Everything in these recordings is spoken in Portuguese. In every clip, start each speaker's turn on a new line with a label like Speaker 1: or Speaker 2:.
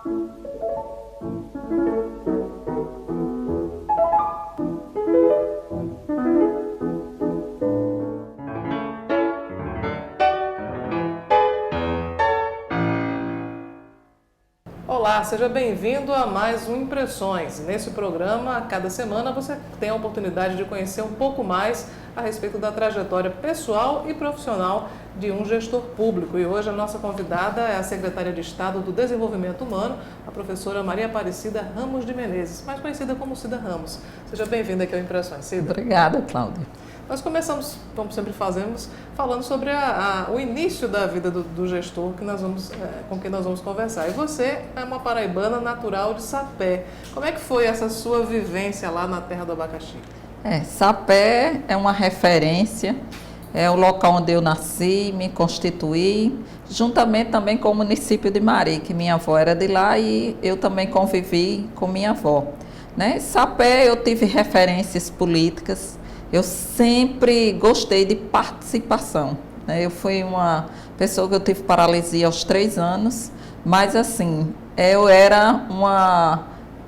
Speaker 1: Olá, seja bem-vindo a mais um Impressões. Nesse programa, a cada semana você tem a oportunidade de conhecer um pouco mais a respeito da trajetória pessoal e profissional de um gestor público. E hoje a nossa convidada é a secretária de Estado do Desenvolvimento Humano, a professora Maria Aparecida Ramos de Menezes, mais conhecida como Cida Ramos. Seja bem-vinda aqui ao Impressões, Cida.
Speaker 2: Obrigada, Cláudia.
Speaker 1: Nós começamos, como sempre fazemos, falando sobre o início da vida do gestor com quem nós vamos conversar. E você é uma paraibana natural de Sapé. Como é que foi essa sua vivência lá na terra do abacaxi?
Speaker 2: Sapé é uma referência, é o local onde eu nasci, me constituí, juntamente também com o município de Mari, que minha avó era de lá e eu também convivi com minha avó. Sapé eu tive referências políticas. Eu sempre gostei de participação. Eu fui uma pessoa que eu tive paralisia aos 3 anos, mas assim, eu era uma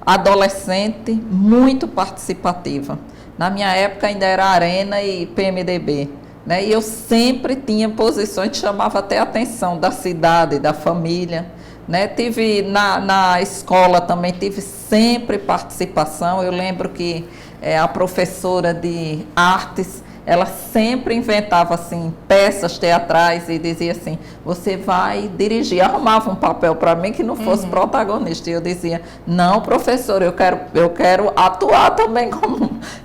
Speaker 2: adolescente muito participativa. Na minha época ainda era Arena e PMDB. E eu sempre tinha posições que chamavam até a atenção da cidade, da família. Tive na escola também, tive sempre participação. Eu lembro que a professora de artes, ela sempre inventava assim, peças teatrais e dizia assim, você vai dirigir, arrumava um papel para mim que não fosse protagonista, e eu dizia, não professora, eu quero atuar também,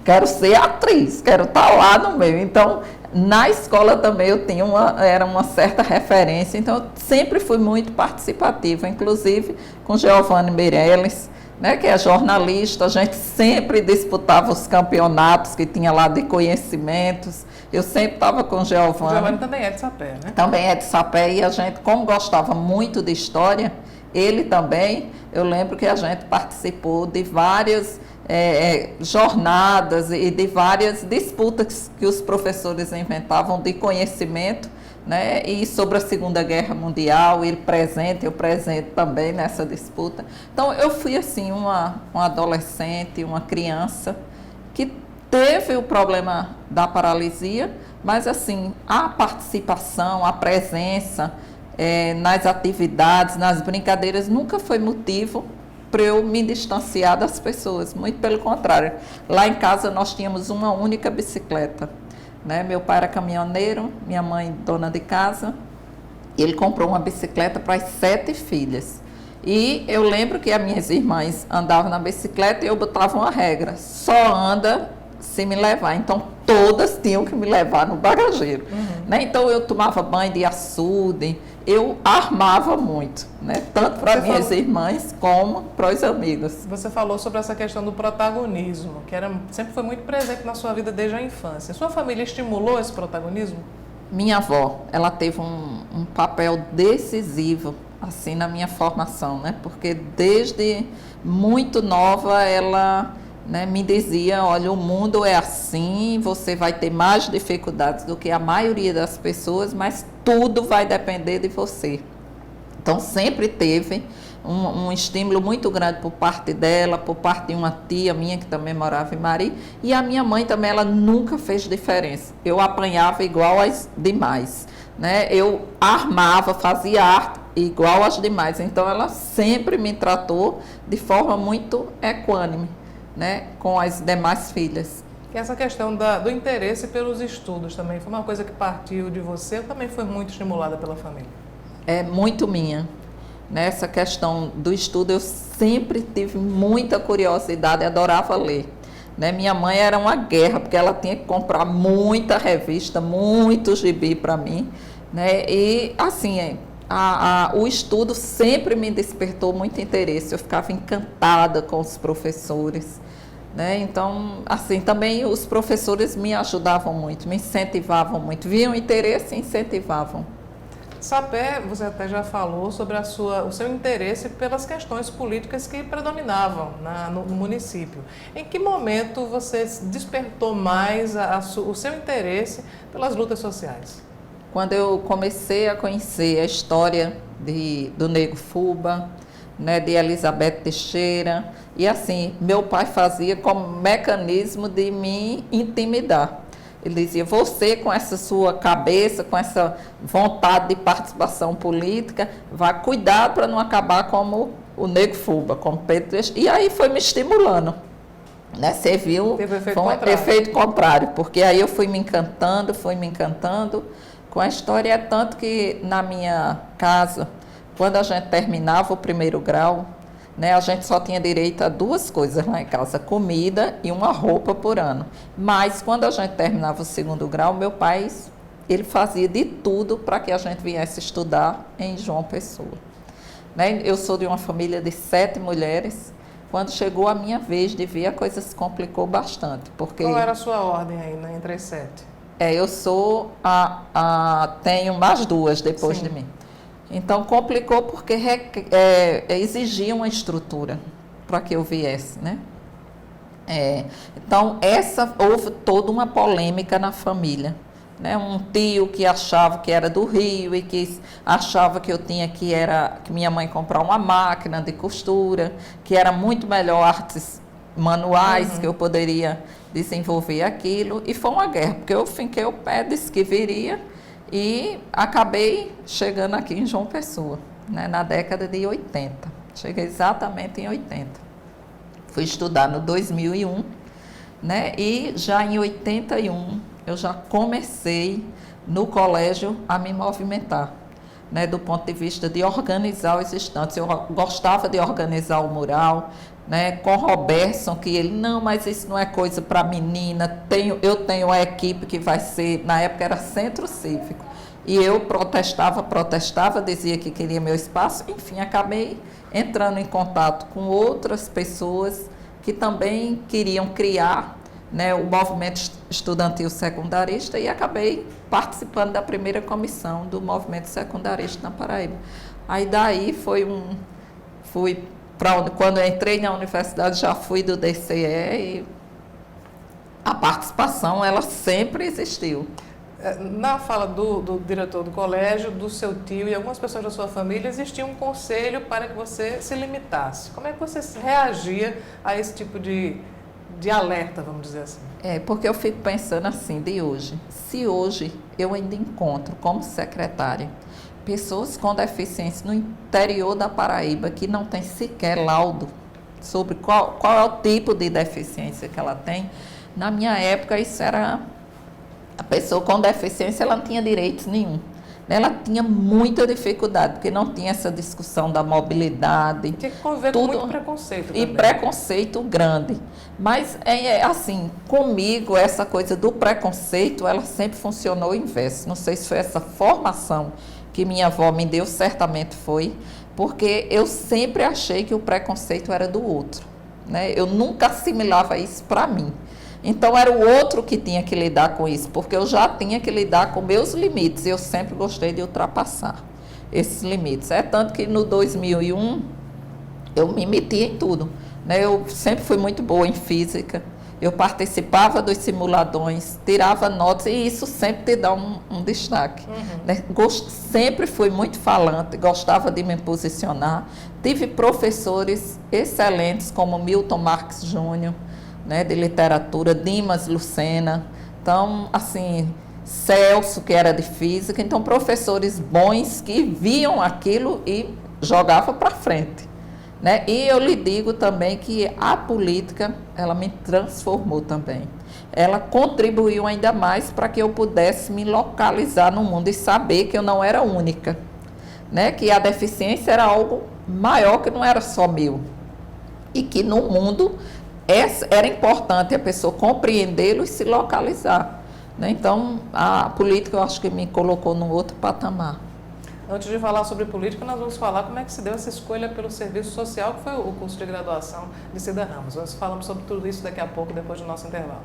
Speaker 2: quero ser atriz, quero estar lá no meio. Então na escola também eu tinha era uma certa referência, então eu sempre fui muito participativa, inclusive com Giovanni Meirelles, que é jornalista. A gente sempre disputava os campeonatos que tinha lá de conhecimentos. Eu sempre estava com o Giovanni.
Speaker 1: O Giovanni também é de Sapé, né?
Speaker 2: Também é de Sapé, e a gente, como gostava muito de história, ele também, eu lembro que a gente participou de várias jornadas e de várias disputas que os professores inventavam de conhecimento, e sobre a Segunda Guerra Mundial, eu presente também nessa disputa. Então, eu fui assim, uma adolescente, uma criança, que teve o problema da paralisia, mas assim, a participação, a presença nas atividades, nas brincadeiras, nunca foi motivo para eu me distanciar das pessoas, muito pelo contrário. Lá em casa nós tínhamos uma única bicicleta. Meu pai era caminhoneiro, minha mãe dona de casa. Ele comprou uma bicicleta para as 7 filhas. E eu lembro que as minhas irmãs andavam na bicicleta e eu botava uma regra, só anda se me levar. Então todas tinham que me levar no bagageiro. Então eu tomava banho de açude, eu armava muito, tanto para minhas irmãs como para os amigos.
Speaker 1: Você falou sobre essa questão do protagonismo, que sempre foi muito presente na sua vida desde a infância. Sua família estimulou esse protagonismo?
Speaker 2: Minha avó, ela teve um papel decisivo assim na minha formação, porque desde muito nova ela me dizia, olha, o mundo é assim, você vai ter mais dificuldades do que a maioria das pessoas, mas tudo vai depender de você. Então sempre teve um estímulo muito grande por parte dela, por parte de uma tia minha que também morava em Mari, e a minha mãe também, ela nunca fez diferença. Eu apanhava igual às demais, eu armava, fazia arte igual às demais, então ela sempre me tratou de forma muito equânime, com as demais filhas.
Speaker 1: E essa questão do interesse pelos estudos também foi uma coisa que partiu de você, ou também foi muito estimulada pela família?
Speaker 2: É muito minha. Nessa questão do estudo, eu sempre tive muita curiosidade, adorava ler. Minha mãe era uma guerra, porque ela tinha que comprar muita revista, muito gibi para mim. E assim, o estudo sempre me despertou muito interesse, eu ficava encantada com os professores. Então, assim, também os professores me ajudavam muito, me incentivavam muito, viam interesse e incentivavam.
Speaker 1: Sapé, você até já falou sobre o seu interesse pelas questões políticas que predominavam no município. Em que momento você despertou mais o seu interesse pelas lutas sociais?
Speaker 2: Quando eu comecei a conhecer a história do Nego Fuba, né, de Elizabeth Teixeira. E assim, meu pai fazia como mecanismo de me intimidar. Ele dizia, você com essa sua cabeça, com essa vontade de participação política, vai cuidar para não acabar como o Nego Fuba, como Pedro Teixeira. E aí foi me estimulando. Né? Você viu?
Speaker 1: Teve efeito
Speaker 2: foi um
Speaker 1: contrário.
Speaker 2: efeito contrário, porque aí eu fui me encantando com a história. É tanto que na minha casa, quando a gente terminava o primeiro grau, né, a gente só tinha direito a duas coisas lá em casa, comida e uma roupa por ano. Mas quando a gente terminava o segundo grau, meu pai, ele fazia de tudo para que a gente viesse estudar em João Pessoa. Né? Eu sou de uma família de 7 mulheres. Quando chegou a minha vez de vir, a coisa se complicou bastante. Porque
Speaker 1: Qual era a sua ordem aí, né, entre as 7?
Speaker 2: eu sou tenho mais 2 depois de mim. Então, complicou porque exigia uma estrutura para que eu viesse, né? Então, houve toda uma polêmica na família. Né? Um tio que achava que era do Rio e que achava que eu tinha que minha mãe comprar uma máquina de costura, que era muito melhor artes manuais, que eu poderia desenvolver aquilo. E foi uma guerra, porque eu finquei o pé, disse que viria. E acabei chegando aqui em João Pessoa, né, na década de 80. Cheguei exatamente em 80. Fui estudar no 2001, né, e já em 81 eu já comecei no colégio a me movimentar, né, do ponto de vista de organizar os estantes. Eu gostava de organizar o mural, né, com o Robertson, que ele, não, mas isso não é coisa para menina, eu tenho a equipe que vai ser, na época era Centro Cívico, e eu protestava, dizia que queria meu espaço, enfim, acabei entrando em contato com outras pessoas que também queriam criar, né, o movimento estudantil secundarista, e acabei participando da primeira comissão do movimento secundarista na Paraíba. Aí daí quando eu entrei na universidade, já fui do DCE e a participação, ela sempre existiu.
Speaker 1: Na fala do diretor do colégio, do seu tio e algumas pessoas da sua família, existia um conselho para que você se limitasse. Como é que você reagia a esse tipo de alerta, vamos dizer assim?
Speaker 2: Porque eu fico pensando assim, se hoje eu ainda encontro como secretária pessoas com deficiência no interior da Paraíba que não tem sequer laudo sobre qual é o tipo de deficiência que ela tem. Na minha época, isso era... A pessoa com deficiência, ela não tinha direitos nenhum. Ela tinha muita dificuldade, porque não tinha essa discussão da mobilidade.
Speaker 1: Tinha que conviver com muito preconceito também.
Speaker 2: E preconceito grande. Mas, assim, comigo, essa coisa do preconceito, ela sempre funcionou inverso. Não sei se foi essa formação que minha avó me deu, certamente foi, porque eu sempre achei que o preconceito era do outro, né? Eu nunca assimilava isso para mim. Então, era o outro que tinha que lidar com isso, porque eu já tinha que lidar com meus limites, e eu sempre gostei de ultrapassar esses limites. Tanto que no 2001, eu me meti em tudo, né? Eu sempre fui muito boa em física, eu participava dos simuladões, tirava notas, e isso sempre te dá um destaque. Né? Sempre fui muito falante, gostava de me posicionar. Tive professores excelentes, como Milton Marques Júnior, né, de literatura, Dimas Lucena, então, assim, Celso, que era de física, então professores bons que viam aquilo e jogavam para frente. Né? E eu lhe digo também que a política, ela me transformou também. Ela contribuiu ainda mais para que eu pudesse me localizar no mundo e saber que eu não era única. Né? Que a deficiência era algo maior, que não era só meu. E que no mundo era importante a pessoa compreendê-lo e se localizar. Né? Então, a política eu acho que me colocou num outro patamar.
Speaker 1: Antes de falar sobre política, nós vamos falar como é que se deu essa escolha pelo serviço social, que foi o curso de graduação de Cida Ramos. Nós falamos sobre tudo isso daqui a pouco, depois do nosso intervalo.